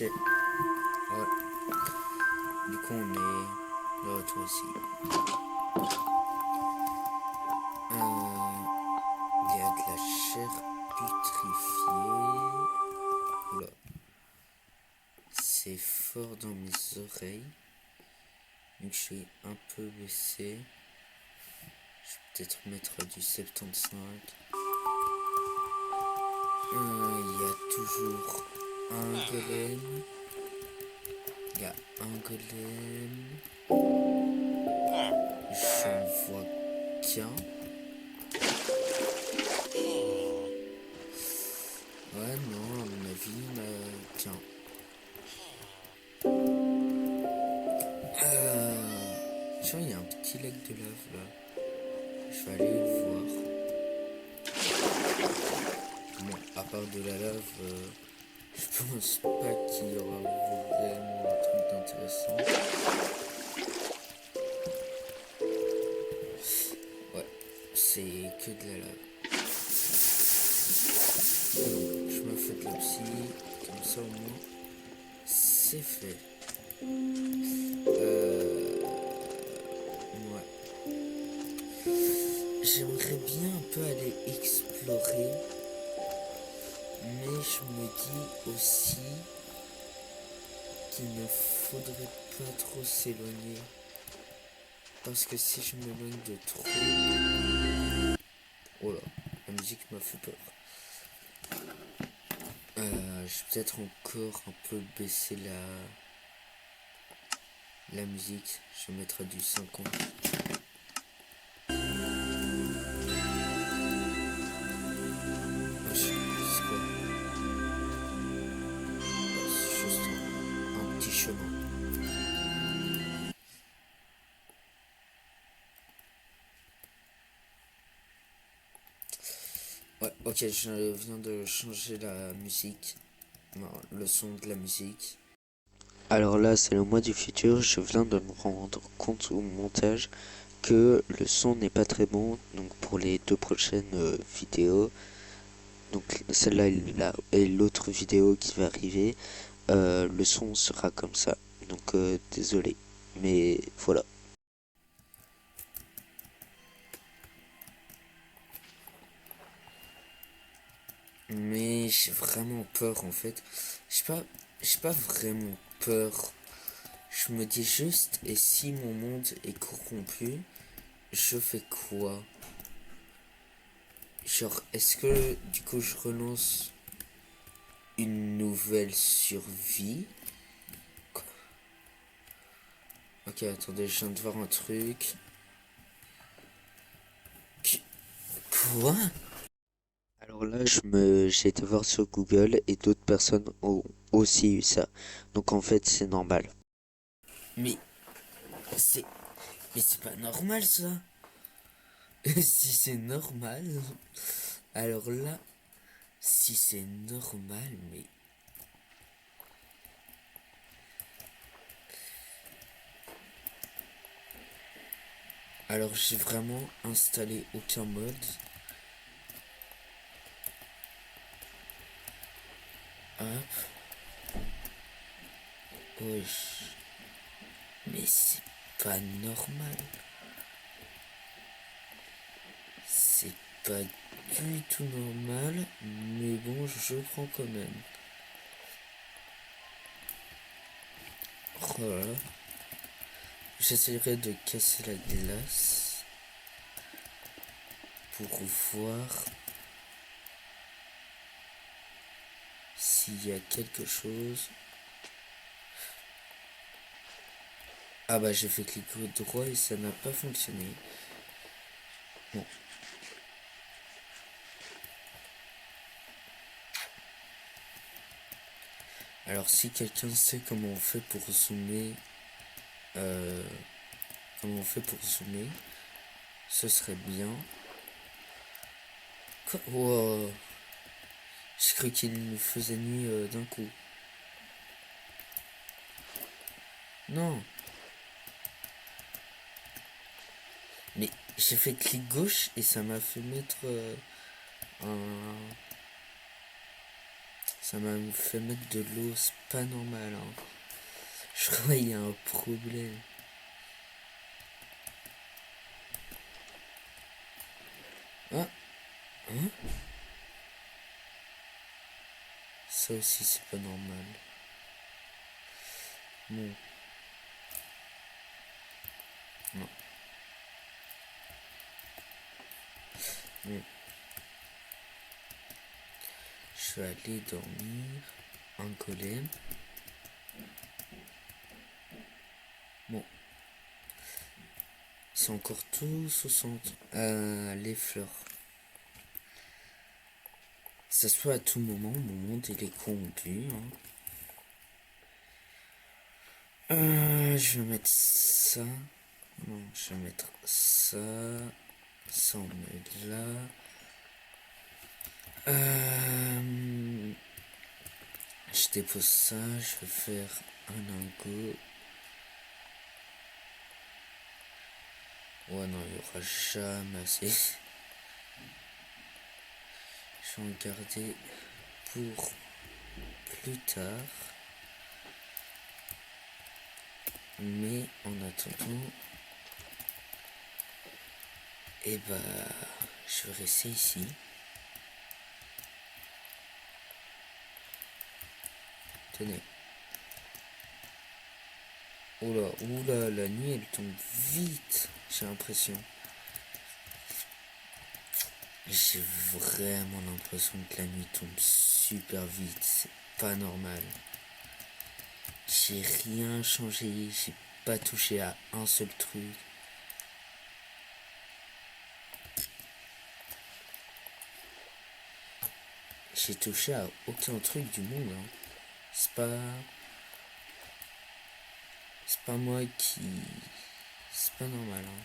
Ok. Ouais. Du coup, on est de retour ici. Il y a de la chair putrifiée. Oula. C'est fort dans mes oreilles. Donc je suis un peu baissé. Je vais peut-être mettre du 75. Il y a toujours un golem. Il y a un golem. J'en vois qu'un. Ouais, non, à mon avis, il y en a qu'un. Je vois, il y a un petit lac de lave là. Je vais aller le voir. Bon, à part de la lave, je pense pas qu'il y aura vraiment un truc d'intéressant. Ouais, c'est que de la lave. Donc, je me fais de la psy, comme ça au moins, c'est fait. Ouais. J'aimerais bien un peu aller explorer, mais je me dis aussi qu'il ne faudrait pas trop s'éloigner. Parce que si je m'éloigne de trop... Oh là, la musique m'a fait peur. Je vais peut-être encore un peu baisser la musique. Je vais mettre du 50. C'est quoi? C'est juste un petit chemin. Ouais, ok, je viens de changer la musique. Non, le son de la musique. Alors là, c'est le mois du futur, je viens de me rendre compte au montage que le son n'est pas très bon, donc pour les deux prochaines vidéos, donc celle-là et l'autre vidéo qui va arriver, le son sera comme ça, donc désolé, mais voilà. Mais j'ai vraiment peur en fait. J'ai pas vraiment peur. Je me dis juste, et si mon monde est corrompu, je fais quoi? Genre, est-ce que du coup je relance une nouvelle survie? Ok, attendez, je viens de voir un truc. Quoi? Alors là, j'ai été voir sur Google et d'autres personnes ont aussi eu ça, donc en fait c'est normal. Mais c'est... Mais c'est pas normal ça. Si c'est normal... Alors là, si c'est normal, mais... Alors j'ai vraiment installé aucun mode. Hop. Wesh. Mais c'est pas normal. C'est pas du tout normal. Mais bon, je prends quand même. Voilà. J'essaierai de casser la glace. Pour voir s'il y a quelque chose. Ah bah j'ai fait clic droit et ça n'a pas fonctionné. Bon. Alors si quelqu'un sait comment on fait pour zoomer, comment on fait pour zoomer, ce serait bien. Quoi? Wow. J'ai cru qu'il faisait nuit d'un coup. Non. Mais j'ai fait clic gauche et ça m'a fait mettre un... Ça m'a fait mettre de l'eau, c'est pas normal. Hein. Je crois qu'il y a un problème. Ah, hein? Ça aussi, c'est pas normal. Bon. Non. Bon. Je vais aller dormir. Un golem. Bon. Ils sont encore tous au centre. Les fleurs. Ça se peut à tout moment, mon monde il est corrompu. Hein. Je vais mettre ça. Non, je vais mettre ça. Ça on met là. Je dépose ça, je vais faire un lingot. Ouais non, il n'y aura jamais assez. Je vais en garder pour plus tard. Mais en attendant, et bah, je vais rester ici. Tenez. Oula, oula, la nuit elle tombe vite, j'ai l'impression. J'ai vraiment l'impression que la nuit tombe super vite, c'est pas normal. J'ai rien changé, j'ai pas touché à un seul truc. J'ai touché à aucun truc du monde. Hein. C'est pas moi qui... C'est pas normal. Hein.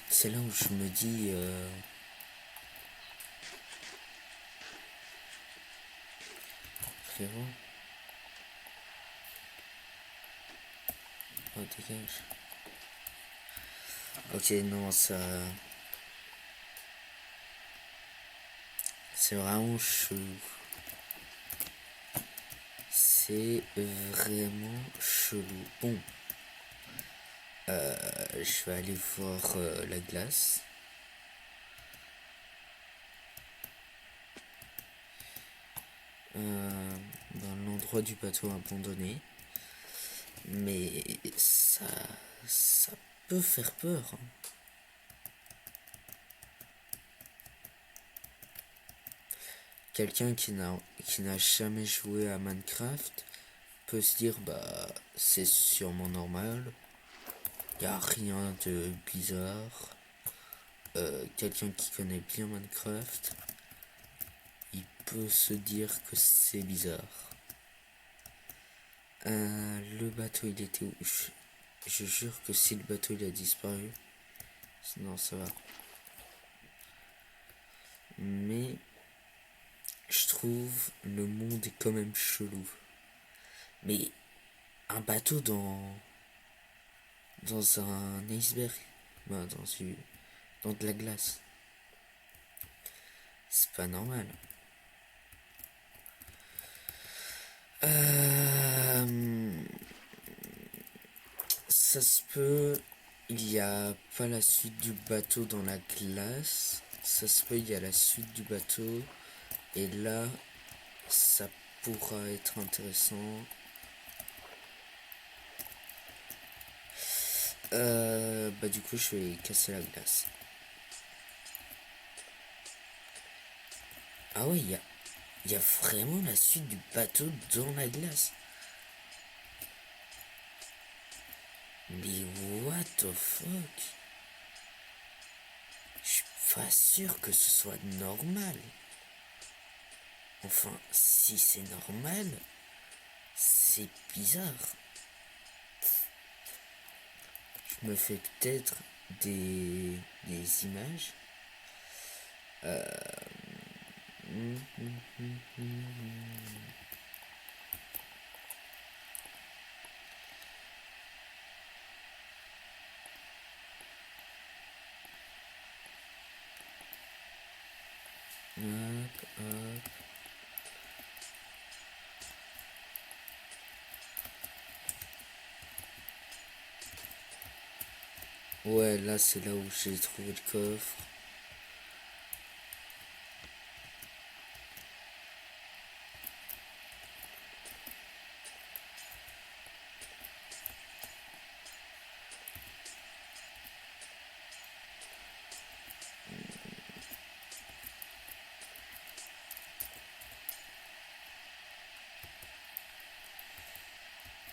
C'est là où je me dis... Frérot. Oh, dégage. Ok, non, ça... C'est vraiment chelou. C'est vraiment chelou. Bon. Je vais aller voir la glace. Dans l'endroit du bateau abandonné. Mais ça peut faire peur. Hein. Quelqu'un qui n'a jamais joué à Minecraft peut se dire bah c'est sûrement normal. Y a rien de bizarre. Quelqu'un qui connaît bien Minecraft, il peut se dire que c'est bizarre. Le bateau il était où? Je jure que si le bateau il a disparu, sinon ça va. Mais je trouve le monde est quand même chelou. Mais un bateau dans un iceberg, bah, dans de la glace, c'est pas normal. Ça se peut, il y a pas la suite du bateau dans la glace. Ça se peut, il y a la suite du bateau. Et là, ça pourra être intéressant. Bah du coup, je vais casser la glace. Ah ouais, il y a vraiment la suite du bateau dans la glace. Mais what the fuck? Je suis pas sûr que ce soit normal. Enfin, si c'est normal, c'est bizarre. Je me fais peut-être des images. Hop, hop. Ouais, là c'est là où j'ai trouvé le coffre.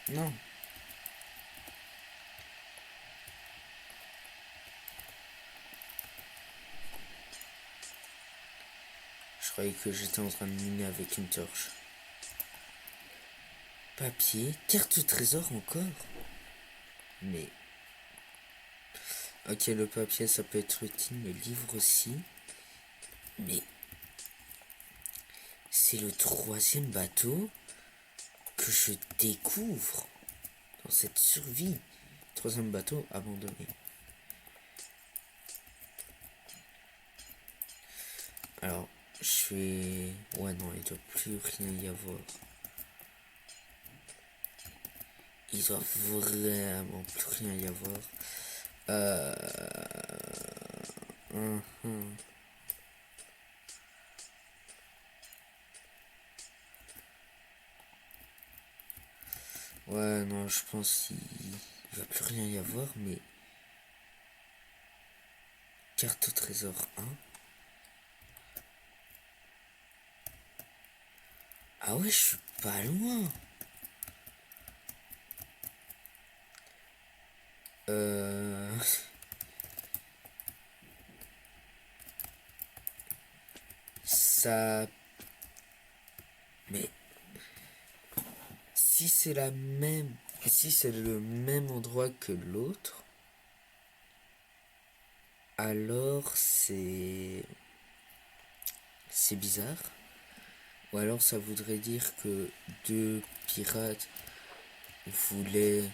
Non. Je croyais que j'étais en train de miner avec une torche. Papier, carte au trésor encore. Mais... Ok, le papier ça peut être utile, le livre aussi. Mais... C'est le 3e bateau que je découvre dans cette survie. 3e bateau abandonné. Alors, je vais... Ouais, non, il doit plus rien y avoir. Il doit vraiment plus rien y avoir. Hum. Ouais, non, je pense qu'il va plus rien y avoir, mais... Carte au trésor 1. Ah ouais, je suis pas loin. Ça... Mais... Si c'est la même... Si c'est le même endroit que l'autre... Alors c'est... C'est bizarre. Ou alors ça voudrait dire que 2 pirates voulaient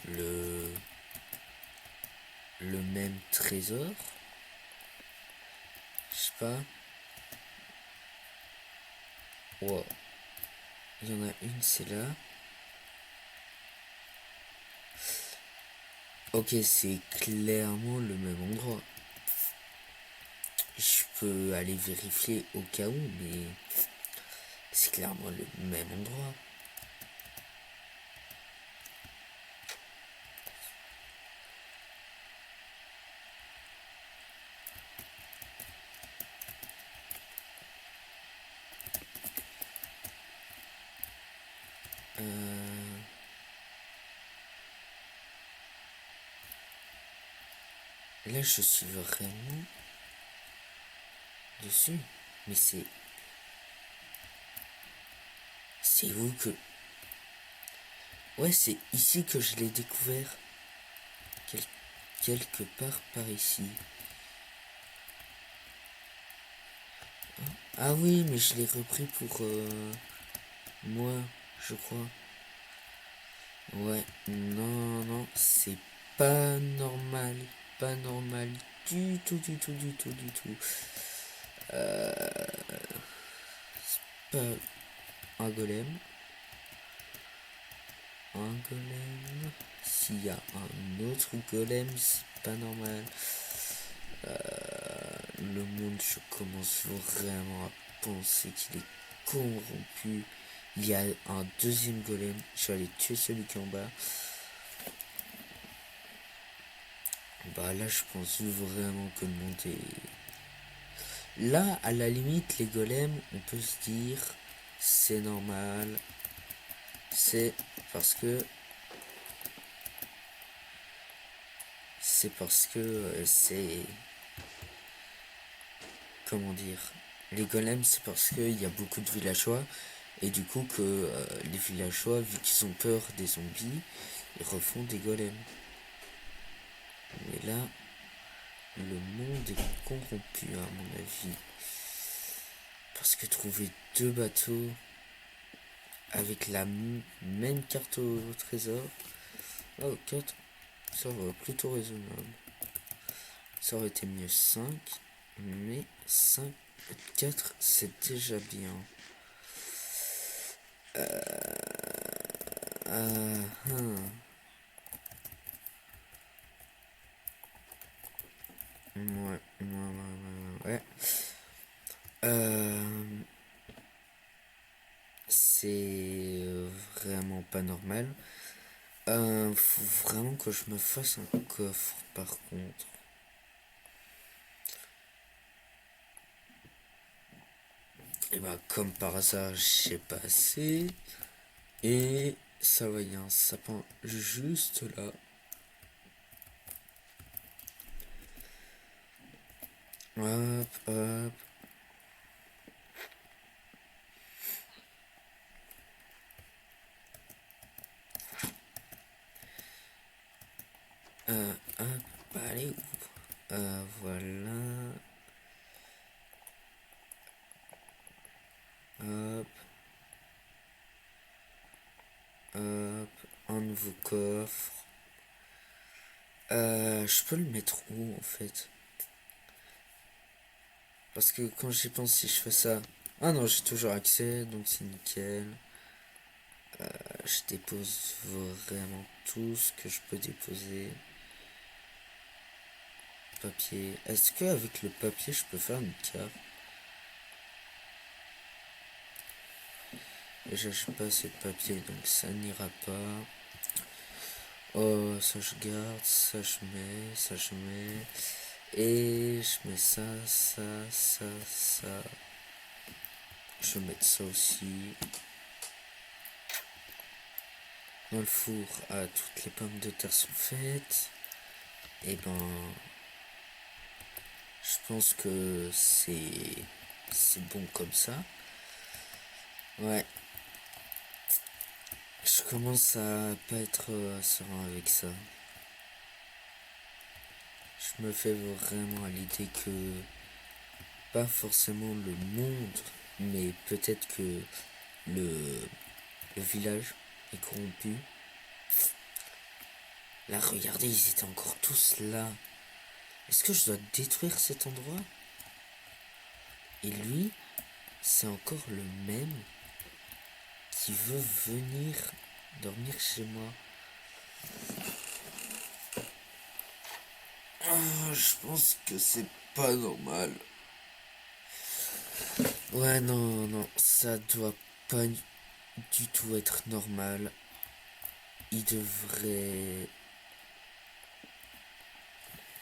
le même trésor. Je sais pas. Wow. Il y en a une, c'est là. Ok, c'est clairement le même endroit. Je peux aller vérifier au cas où, mais c'est clairement le même endroit. Là, je suis vraiment dessus. Mais c'est... C'est où que... Ouais, c'est ici que je l'ai découvert. Quelque part par ici. Ah oui, mais je l'ai repris pour moi, je crois. Ouais, non, c'est pas normal. Pas normal du tout, du tout, du tout, du tout. Pas un golem. Un golem. S'il y a un autre golem, c'est pas normal. Le monde, je commence vraiment à penser qu'il est corrompu. Il y a un 2e golem. Je vais aller tuer celui qui est en bas. Bah là, je pense vraiment que le monde est... Là, à la limite, les golems, on peut se dire, c'est normal. C'est parce que... c'est... Comment dire? Les golems, c'est parce qu'il y a beaucoup de villageois. Et du coup, que les villageois, vu qu'ils ont peur des zombies, ils refont des golems. Mais là, le monde est corrompu, à mon avis. Parce que trouver 2 bateaux avec la même carte au trésor... Oh, 4, ça va, plutôt raisonnable. Ça aurait été mieux 5, mais 5 4, c'est déjà bien. Hum. Ouais. C'est vraiment pas normal. Faut vraiment que je me fasse un coffre par contre. Et bah comme par hasard j'ai pas assez. Et ça va, il y a un sapin juste là. Hop, hop. Hop, bah allez, voilà. Hop, hop, un nouveau coffre. Je peux le mettre où en fait? Parce que quand j'y pense, si je fais ça... Ah non, j'ai toujours accès, donc c'est nickel. Je dépose vraiment tout ce que je peux déposer. Papier. Est-ce qu'avec le papier, je peux faire une carte? Déjà, j'ai pas assez de papier, donc ça n'ira pas. Oh, ça je garde, ça je mets, ça je mets. Et je mets ça, ça, ça, ça. Je vais mettre ça aussi. Dans le four, toutes les pommes de terre sont faites. Et ben, je pense que c'est bon comme ça. Ouais. Je commence à pas être serein avec ça. Je me fais vraiment à l'idée que pas forcément le monde, mais peut-être que le village est corrompu. Là, regardez, ils étaient encore tous là. Est-ce que je dois détruire cet endroit? Et lui, c'est encore le même qui veut venir dormir chez moi. Je pense que c'est pas normal. Ouais, non, non, ça doit pas du tout être normal. Il devrait...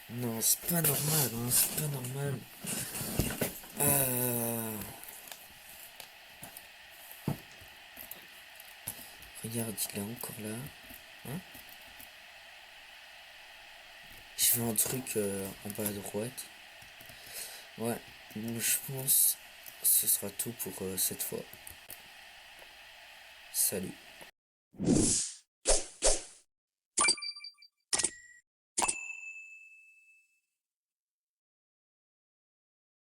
Non, c'est pas normal, hein, c'est pas normal. Regarde, il est encore là. Hein? Je fais un truc en bas à droite. Ouais, donc je pense que ce sera tout pour cette fois. Salut.